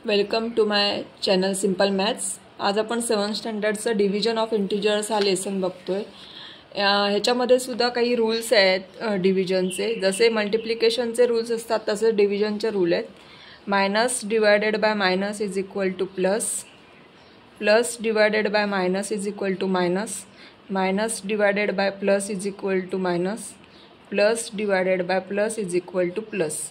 Welcome to my channel simple maths. आज आपण 7th स्टँडर्डचं डिव्हिजन ऑफ इंटिजर्स हा लेसन बघतोय। ह्याच्यामध्ये सुद्धा काही रूल्स आहेत डिव्हिजनचे, जसे मल्टिप्लिकेशनचे रूल्स असतात तसे डिव्हिजनचे रूल आहेत। Minus divided by minus is equal to plus, plus divided by minus is equal to minus, minus divided by plus is equal to minus, plus divided by plus is equal to plus.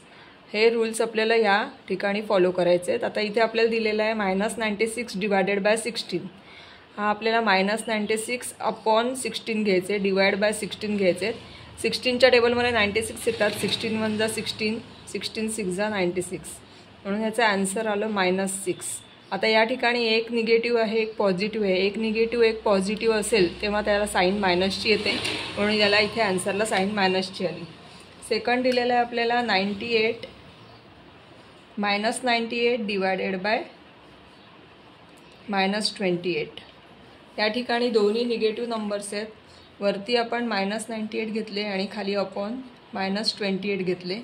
हे rules आपल्याला या ठिकाणी follow करायचे आहेत। आता इथे आपल्याला दिलेला आहे -96 डिवायडेड बाय 16। हा आपल्याला -96 अपॉन 16 घ्यायचे, डिवाइड बाय 16 घ्यायचे। 16च्या टेबलमध्ये 96 येतात, 16 × 1 = 16, 16 × 6 = 96, म्हणून ह्याचं आन्सर आलं -6। आता या ठिकाणी एक निगेटिव्ह आहे, एक पॉझिटिव्ह आहे। एक निगेटिव्ह एक पॉझिटिव्ह असेल तेव्हा त्याला साईन मायनसची येते, म्हणून याला इथे आन्सरला साईन मायनसची आली। सेकंड दिलेला आहे आपल्याला -98 डिवायडेड बाय -28। या ठिकाणी दोन्ही निगेटिव्ह नंबर्स आहेत। वरती आपण -98 घेतले आणि खाली अपॉन -28 घेतले।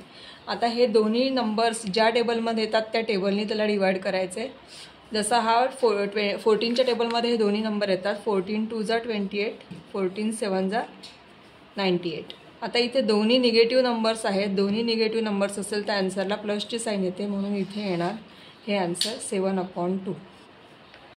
आता हे दोन्ही नंबर्स ज्या टेबलमध्ये येतात त्या टेबलनी त्याला डिवाइड करायचं आहे। जसा हा 14च्या टेबलमध्ये हे दोन्ही नंबर येतात, 14 × 2 = 28, 14 × 7 = 98। आता इथे दोन्ही निगेटिव्ह नंबर्स आहेत, दोन्ही निगेटिव्ह नंबर्स असेल तर आन्सरला प्लसची साईन येते, म्हणून इथे येणार हे आन्सर 7/2।